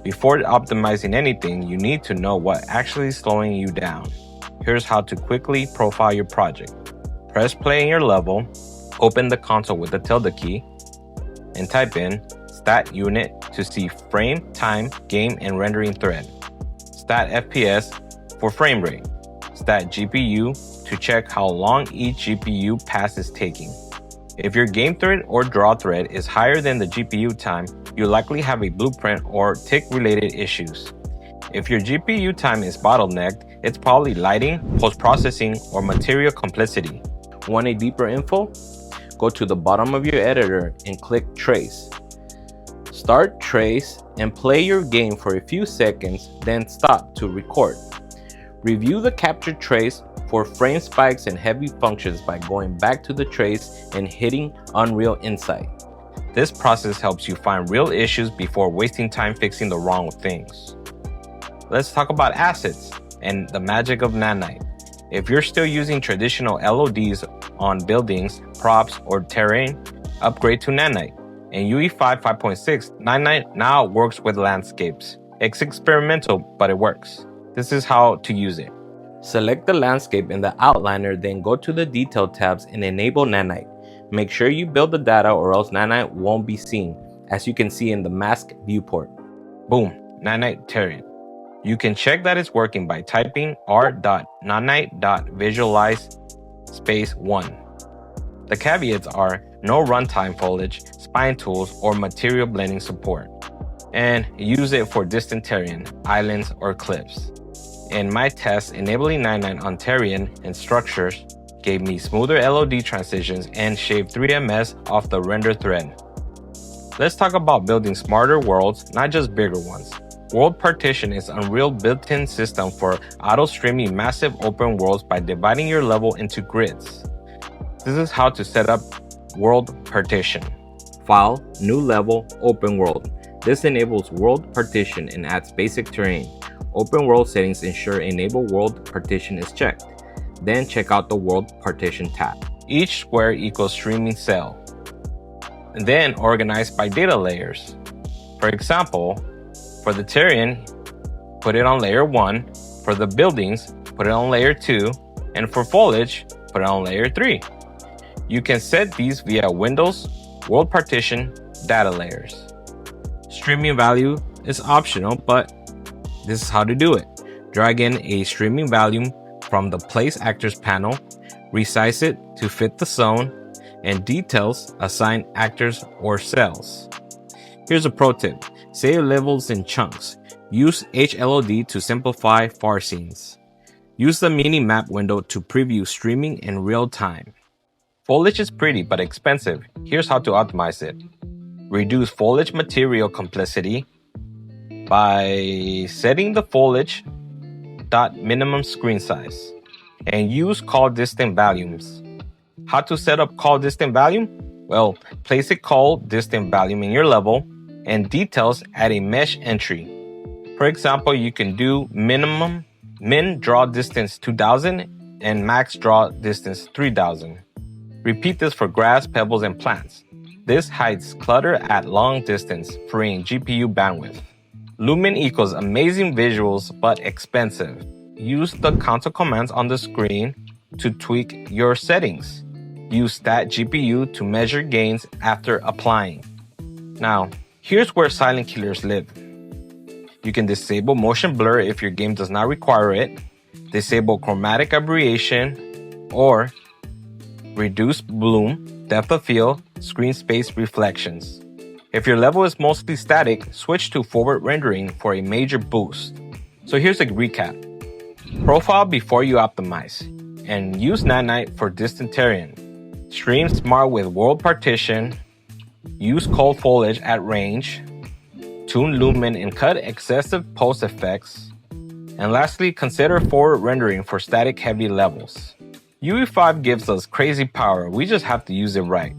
Before optimizing anything, you need to know what actually is slowing you down. Here's how to quickly profile your project. Press play in your level, open the console with the tilde key, and type in stat unit to see frame, time, game, and rendering thread. Stat FPS for frame rate. Stat GPU to check how long each GPU pass is taking. If your game thread or draw thread is higher than the GPU time, you likely have a blueprint or tick-related issues. If your GPU time is bottlenecked, it's probably lighting, post-processing, or material complexity. Want a deeper info? Go to the bottom of your editor and click Trace. Start Trace and play your game for a few seconds, then stop to record. Review the captured trace for frame spikes and heavy functions by going back to the trace and hitting Unreal Insight. This process helps you find real issues before wasting time fixing the wrong things. Let's talk about assets and the magic of Nanite. If you're still using traditional LODs on buildings, props, or terrain, upgrade to Nanite. In UE5 5.6, Nanite now works with landscapes. It's experimental, but it works. This is how to use it. Select the landscape in the outliner, then go to the detail tabs and enable Nanite. Make sure you build the data or else Nanite won't be seen, as you can see in the mask viewport. Boom, Nanite terrain. You can check that it's working by typing r.nanite.visualize space 1. The caveats are no runtime foliage, spine tools, or material blending support. And use it for distant terrain, islands, or cliffs. In my test, enabling Nanite on terrain and structures gave me smoother LOD transitions and shaved 3 ms off the render thread. Let's talk about building smarter worlds, not just bigger ones. World Partition is Unreal built-in system for auto-streaming massive open worlds by dividing your level into grids. This is how to set up World Partition. File, New Level, Open World. This enables World Partition and adds basic terrain. Open World settings ensure Enable World Partition is checked. Then check out the World Partition tab. Each square equals streaming cell. Then organize by data layers. For example, for the terrain, put it on layer 1. For the buildings, put it on layer 2. And for foliage, put it on layer 3. You can set these via Windows, World Partition, data layers. Streaming value is optional, but this is how to do it. Drag in a streaming value from the Place Actors panel, resize it to fit the zone, and details assign actors or cells. Here's a pro tip. Save levels in chunks. Use HLOD to simplify far scenes. Use the mini map window to preview streaming in real time. Foliage is pretty but expensive. Here's how to optimize it. Reduce foliage material complexity by setting the foliage minimum screen size and use call distant volumes. How to set up call distant volume? Well, place a call distant volume in your level and details at a mesh entry. For example, you can do min draw distance 2000 and max draw distance 3000. Repeat this for grass, pebbles, and plants. This hides clutter at long distance, freeing GPU bandwidth. Lumen equals amazing visuals but expensive. Use the console commands on the screen to tweak your settings. Use stat GPU to measure gains after applying. Now, here's where silent killers live. You can disable motion blur if your game does not require it, disable chromatic aberration, or reduce bloom, depth of field, screen space reflections. If your level is mostly static, switch to forward rendering for a major boost. So here's a recap. Profile before you optimize, and use Nanite for distant terrain. Stream smart with World Partition. Use cold foliage at range. Tune Lumen and cut excessive post effects. And lastly, consider forward rendering for static heavy levels. UE5 gives us crazy power, we just have to use it right.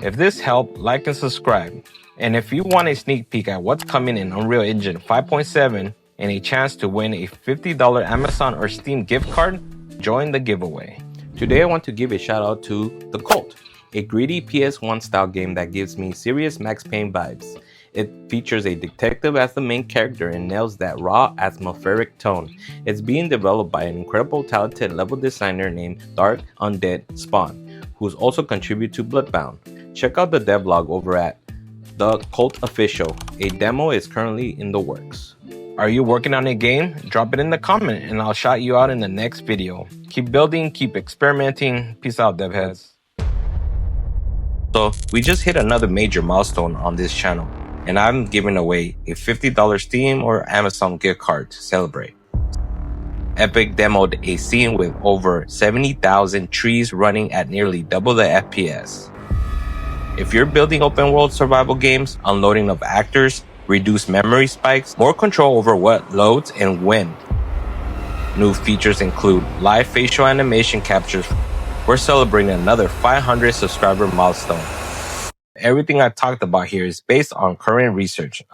If this helped, like and subscribe. And if you want a sneak peek at what's coming in Unreal Engine 5.7 and a chance to win a $50 Amazon or Steam gift card, join the giveaway. Today I want to give a shout out to The Cult, a greedy PS1 style game that gives me serious Max Payne vibes. It features a detective as the main character and nails that raw, atmospheric tone. It's being developed by an incredible talented level designer named Dark Undead Spawn, who's also contributed to Bloodbound. Check out the devlog over at The Cult Official. A demo is currently in the works. Are you working on a game? Drop it in the comment and I'll shout you out in the next video. Keep building, keep experimenting. Peace out, devheads. So we just hit another major milestone on this channel, and I'm giving away a $50 Steam or Amazon gift card to celebrate. Epic demoed a scene with over 70,000 trees running at nearly double the FPS. If you're building open world survival games, unloading of actors, reduced memory spikes, more control over what loads and when. New features include live facial animation captures. We're celebrating another 500 subscriber milestone. Everything I talked about here is based on current research.